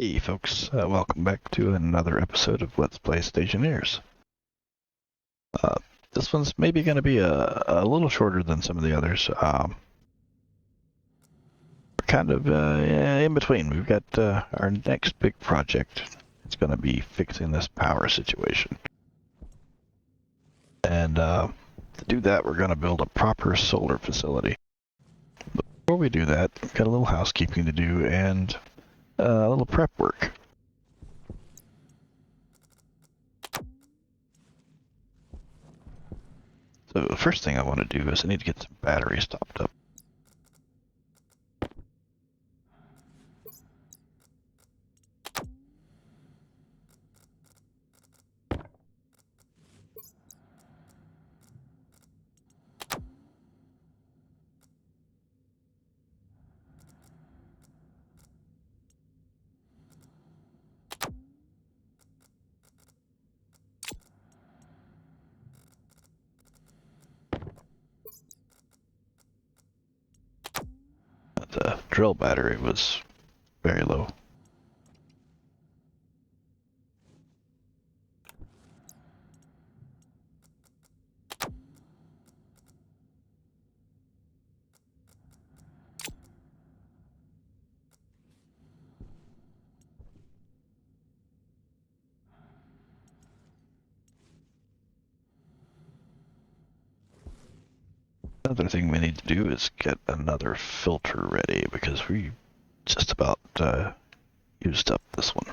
Hey folks, welcome back to another episode of Let's Play Stationeers. Uh, this one's maybe going to be a little shorter than some of the others. We're kind of in between. We've got our next big project. It's going to be fixing this power situation. And to do that, we're going to build a proper solar facility. But before we do that, we've got a little housekeeping to do and a little prep work. So the first thing I want to do is I need to get some batteries topped up. The drill battery was very low. Another thing we need to do is get another filter ready because we just about used up this one.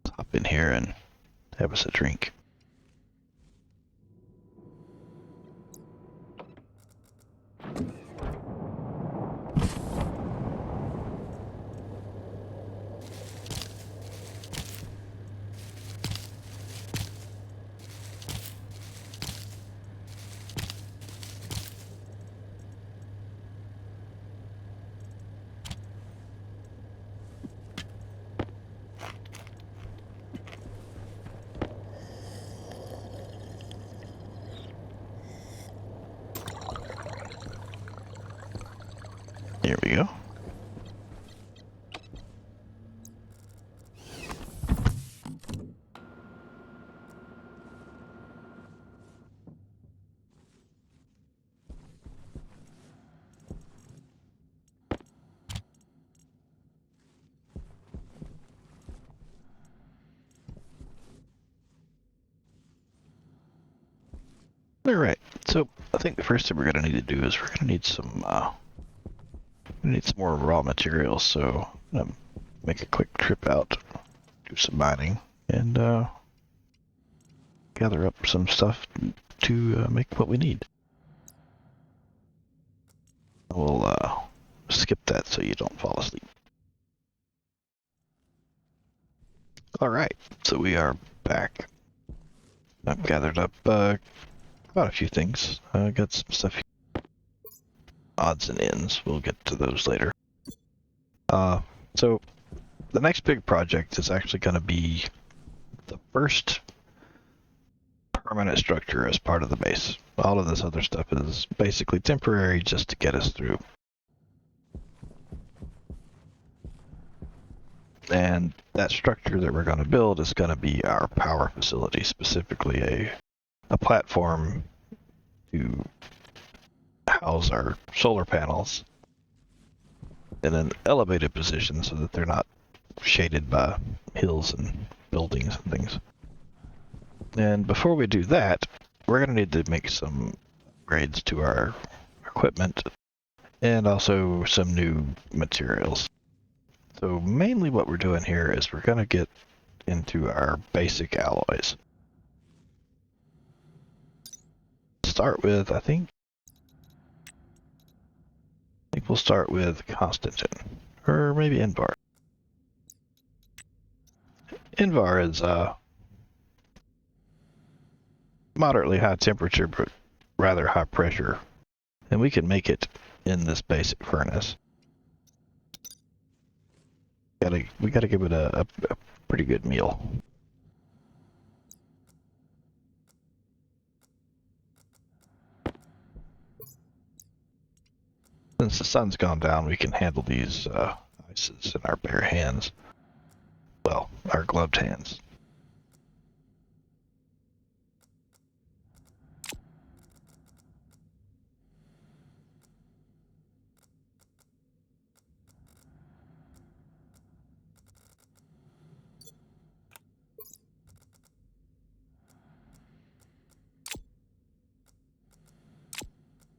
Let's hop in here and have us a drink. Here we go. Alright, so I think the first thing we're going to need to do is we're going to need some more raw materials, so I'm going to make a quick trip out, do some mining, and gather up some stuff to make what we need. We'll skip that so you don't fall asleep. Alright, so we are back. I've gathered up quite a few things. Got some stuff here. Odds and ends. We'll get to those later. So the next big project is actually going to be the first permanent structure as part of the base. All of this other stuff is basically temporary just to get us through. And that structure that we're going to build is going to be our power facility, specifically a platform to house our solar panels in an elevated position so that they're not shaded by hills and buildings and things. And before we do that, we're going to need to make some upgrades to our equipment and also some new materials. So mainly what we're doing here is we're going to get into our basic alloys. Start with, I think we'll start with Constantan, or maybe Invar. Invar is moderately high temperature, but rather high pressure. And we can make it in this basic furnace. We gotta give it a pretty good meal. Since the sun's gone down, we can handle these ices in our bare hands. Well, our gloved hands.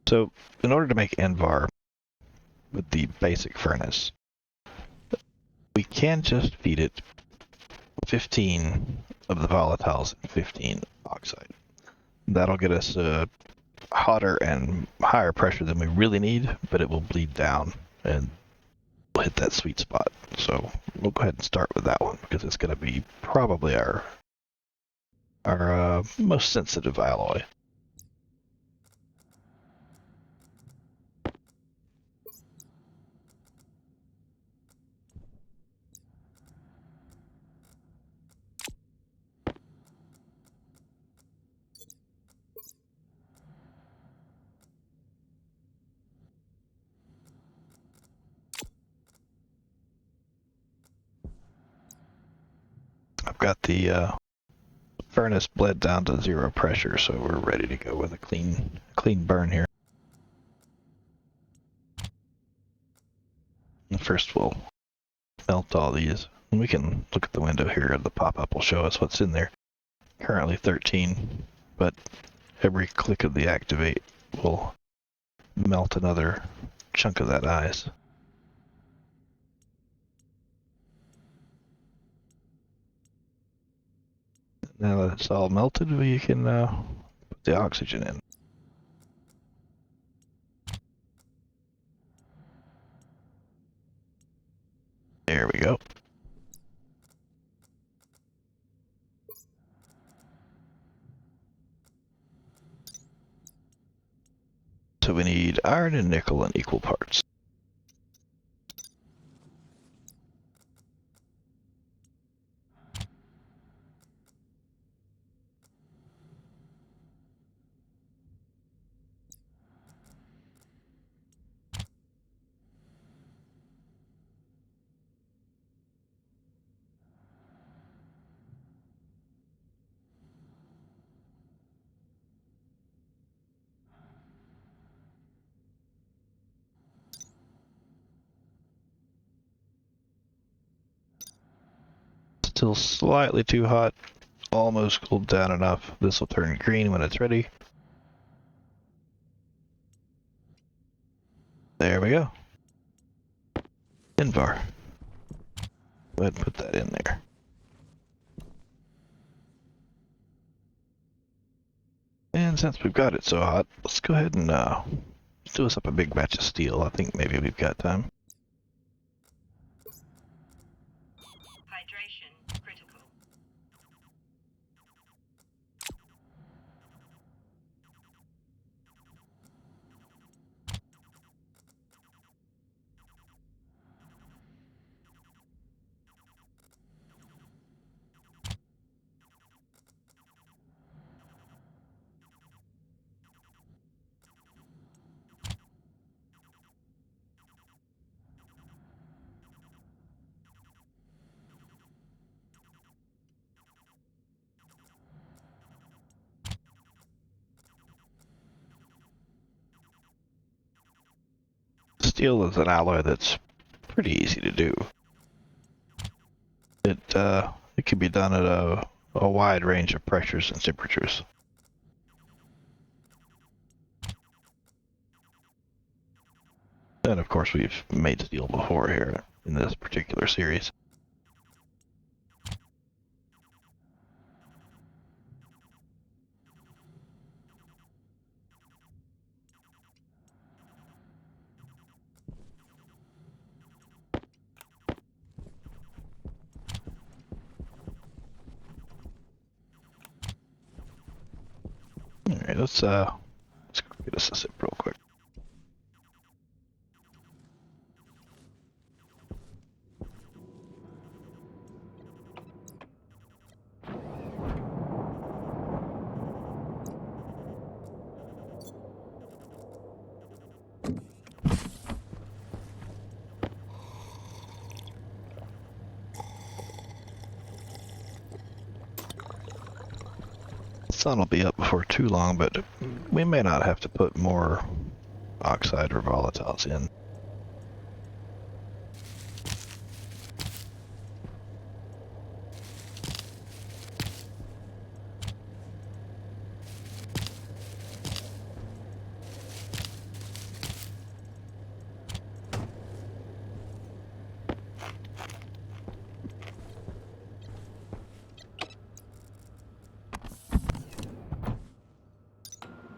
So, in order to make Invar with the basic furnace, we can just feed it 15 of the volatiles and 15 oxide. That'll get us hotter and higher pressure than we really need, but it will bleed down and we'll hit that sweet spot. So we'll go ahead and start with that one because it's going to be probably our most sensitive alloy. I've got the furnace bled down to 0 pressure, so we're ready to go with a clean burn here. And first we'll melt all these. And we can look at the window here, the pop-up will show us what's in there. Currently 13, but every click of the activate will melt another chunk of that ice. Now that it's all melted, we can put the oxygen in. There we go. So we need iron and nickel in equal parts. Still slightly too hot, almost cooled down enough. This will turn green when it's ready. There we go. Invar. Go ahead and put that in there. And since we've got it so hot, let's go ahead and do us up a big batch of steel. I think maybe we've got time. Hydration critical. Steel is an alloy that's pretty easy to do. It can be done at a wide range of pressures and temperatures. And of course we've made steel before here in this particular series. Alright, let's get us a sip real quick. Sun will be up before too long, but we may not have to put more oxide or volatiles in.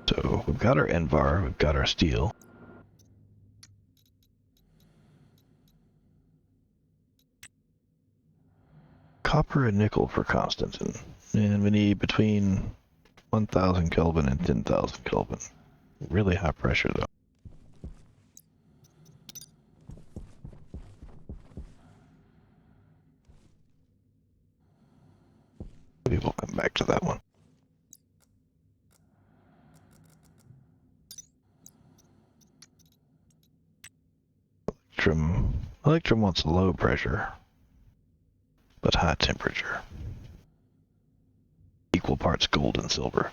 So we've got our Invar, we've got our steel. Copper and nickel for Constantan. And we need between 1000 Kelvin and 10,000 Kelvin. Really high pressure though. Maybe we'll come back to that one. Electrum wants low pressure, but high temperature. Equal parts gold and silver.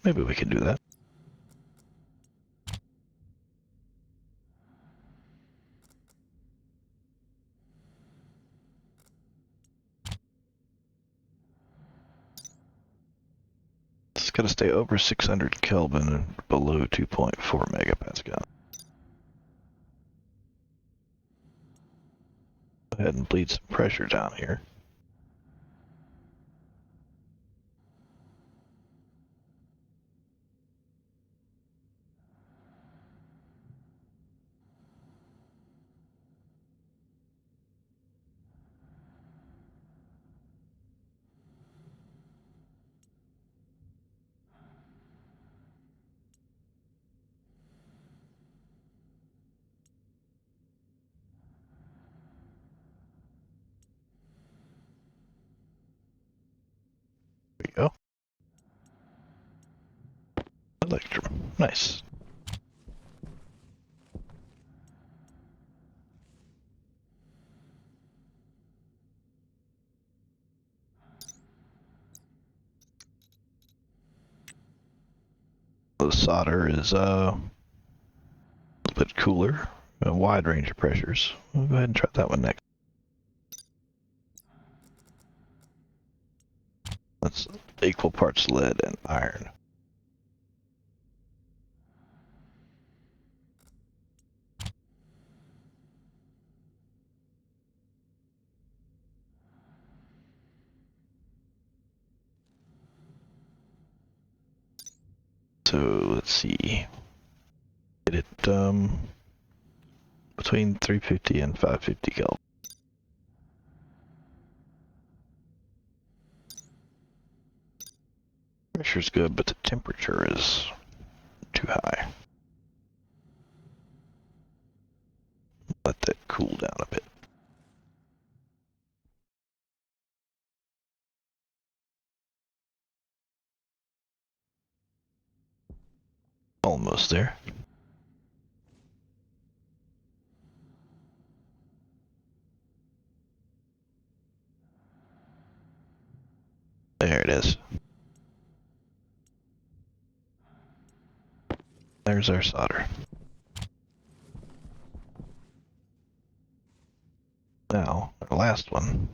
Maybe we can do that. It's got to stay over 600 Kelvin and below 2.4 megapascal. Go ahead and bleed some pressure down here. There you go. Electrum. Nice. The solder is a little bit cooler, a wide range of pressures. We'll go ahead and try that one next. That's equal parts lead and iron. So let's see. Get it between 350 and 550 Kelvin. Pressure's good, but the temperature is too high. Let that cool down a bit. Almost there. There it is. There's our solder. Now, our last one.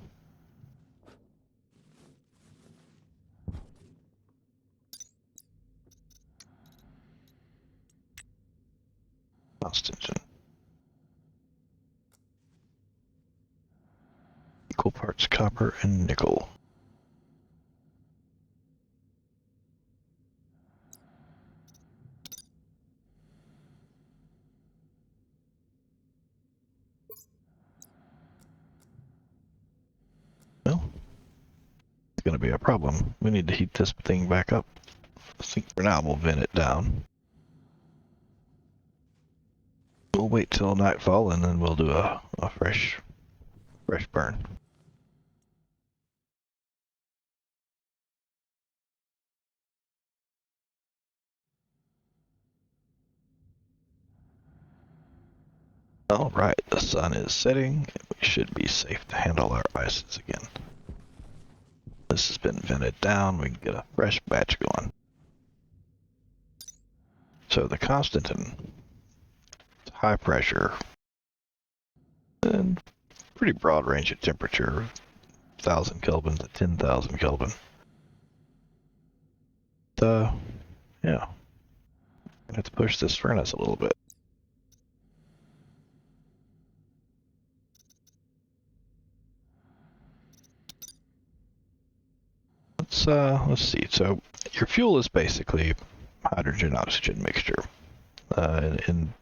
Constantan. Equal parts copper and nickel. going to be a problem. We need to heat this thing back up. I think for now we'll vent it down. We'll wait till nightfall and then we'll do a fresh burn. Alright, the sun is setting, and we should be safe to handle our ices again. This has been vented down, we can get a fresh batch going. So the Constantan, high pressure, and pretty broad range of temperature, 1,000 Kelvin to 10,000 Kelvin. Yeah, I have to push this furnace a little bit. Let's see. So your fuel is basically hydrogen-oxygen mixture. In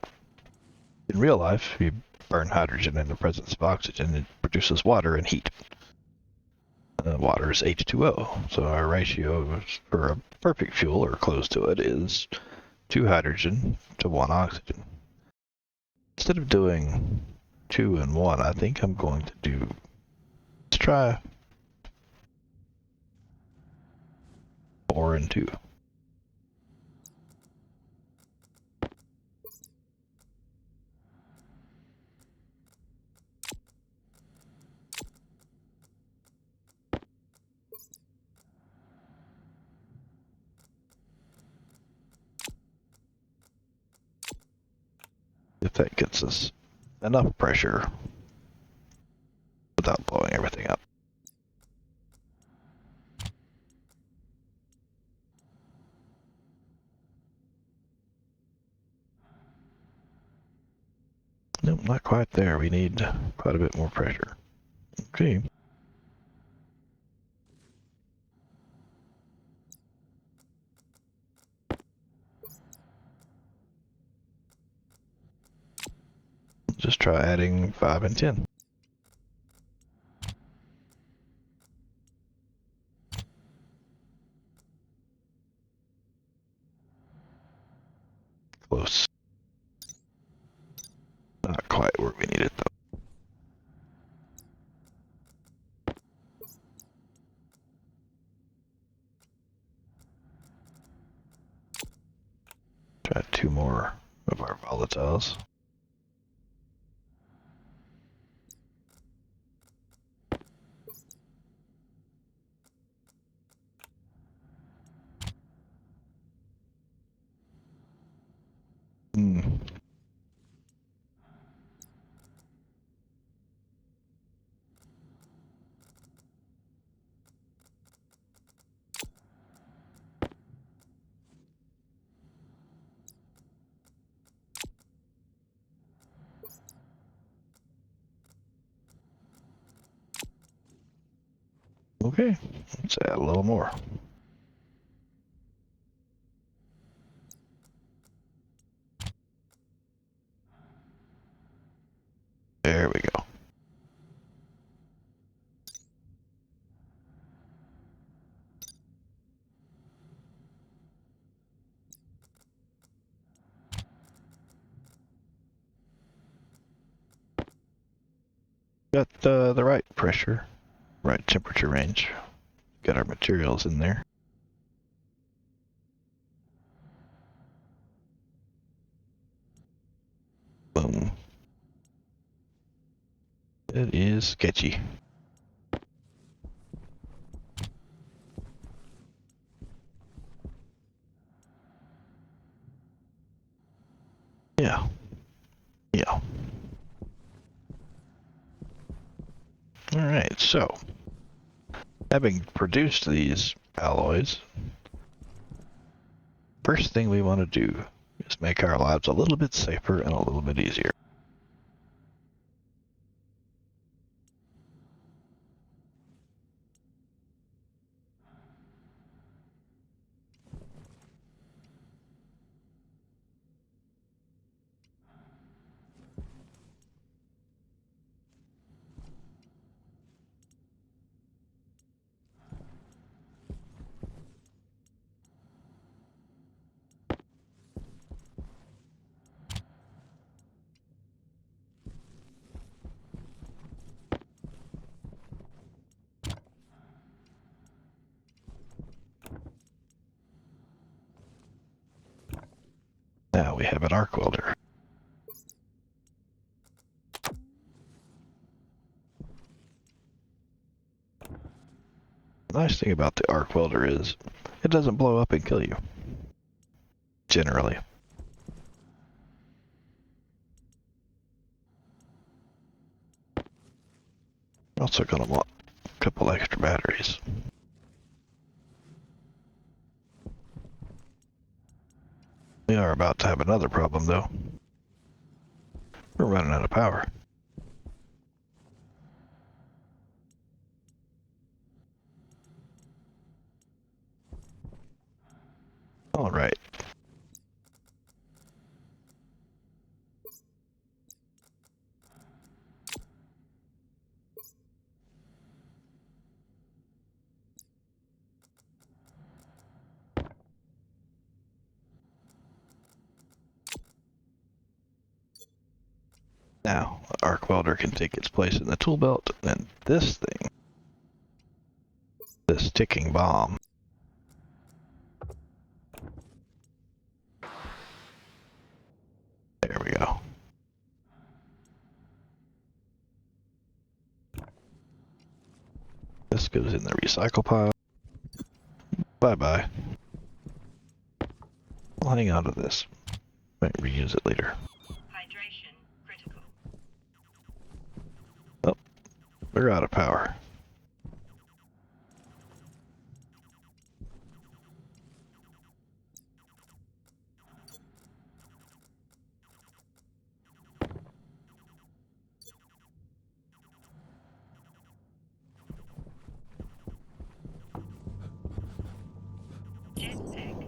real life, you burn hydrogen in the presence of oxygen, it produces water and heat. Water is H2O, so our ratio for a perfect fuel, or close to it, is 2 hydrogen to 1 oxygen. Instead of doing 2 and 1, I think I'm going to do, let's try 4 and 2. If that gets us enough pressure without blowing everything up. Nope, not quite there. We need quite a bit more pressure. Okay. Just try adding 5 and 10. Close. Not quite where we need it though. Try 2 more of our volatiles. Okay, let's add a little more. There we go. Got the right pressure, right temperature range. Got our materials in there. Boom. It is sketchy. Yeah. Yeah. Alright, so having produced these alloys, first thing we want to do is make our lives a little bit safer and a little bit easier. Now we have an arc welder. The nice thing about the arc welder is it doesn't blow up and kill you. Generally. We're also going to want a couple extra batteries. We are about to have another problem though. We're running out of power. All right. Now, the arc welder can take its place in the tool belt, and this thing, this ticking bomb, there we go. This goes in the recycle pile. Bye-bye. We'll hang on to this. Might reuse it later. Hydration critical. Oh, we're out of power.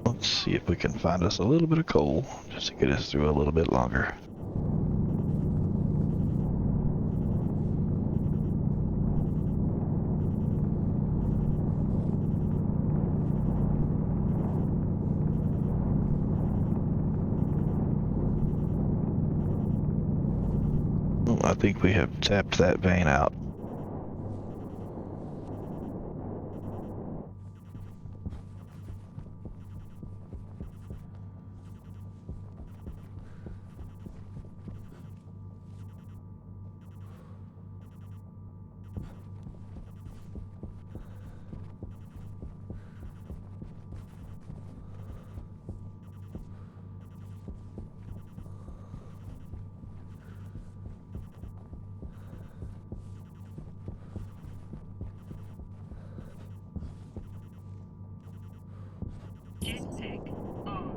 Let's see if we can find us a little bit of coal, just to get us through a little bit longer. Oh, I think we have tapped that vein out. Jetpack on.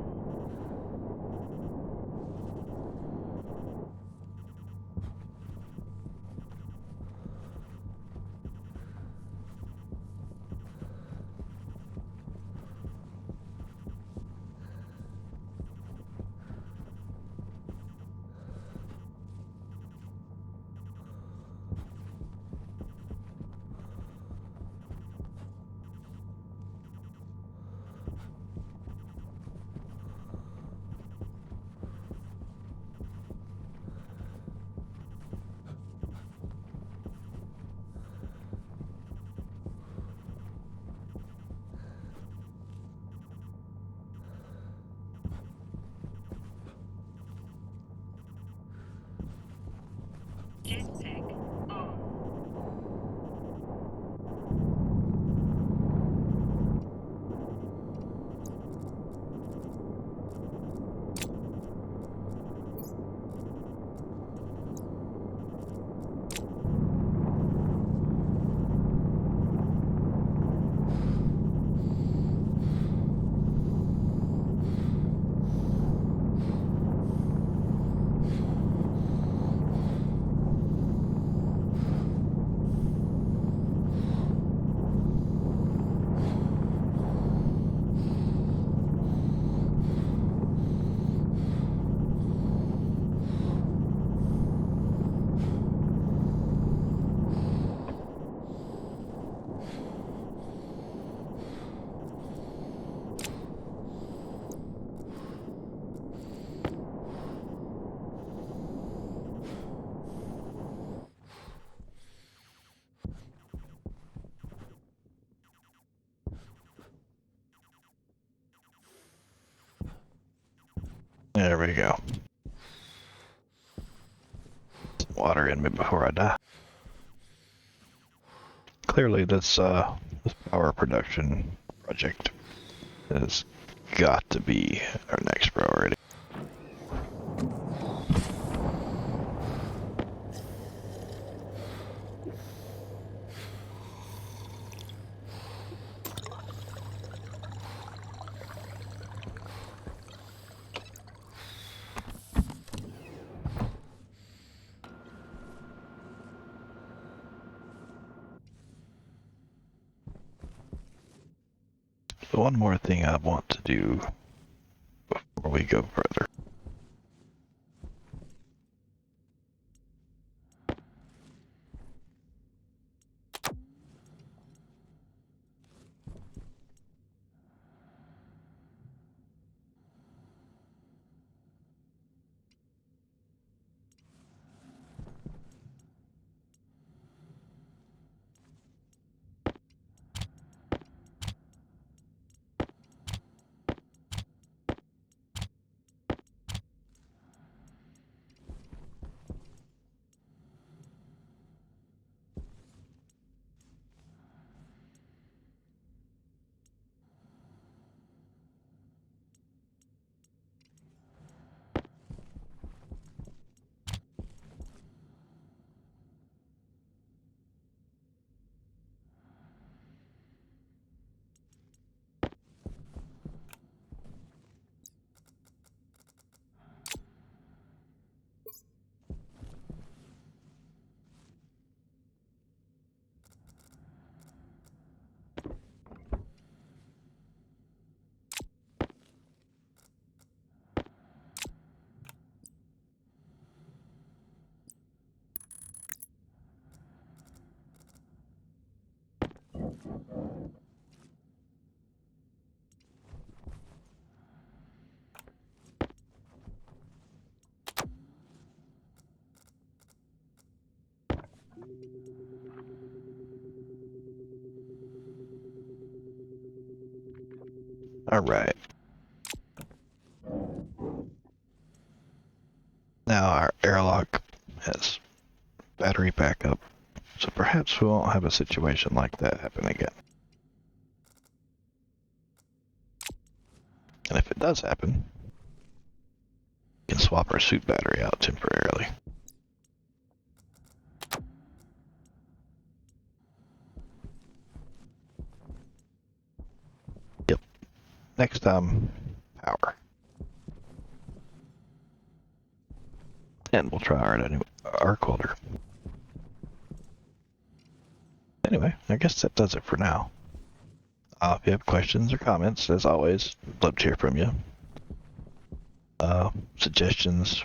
Jetpack on. There we go. Some water in me before I die. Clearly this power production project has got to be our next priority. One more thing I want to do before we go further. Alright. Now our airlock has battery backup, so perhaps we won't have a situation like that happen again. And if it does happen, we can swap our suit battery out temporarily. Yep. Next time, power. And we'll try our new Arc Welder. Anyway, I guess that does it for now. If you have questions or comments, as always, I'd love to hear from you. Suggestions,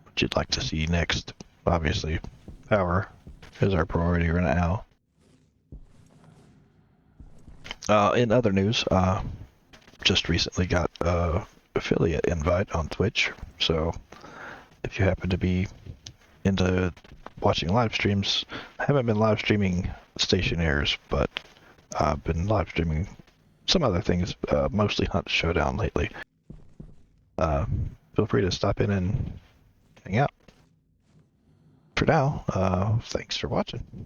what you'd like to see next. Obviously, power is our priority right now. In other news, just recently got affiliate invite on Twitch, so if you happen to be into watching live streams, I haven't been live streaming Stationeers, but I've been live streaming some other things, mostly Hunt Showdown lately. Feel free to stop in and hang out. For now, thanks for watching.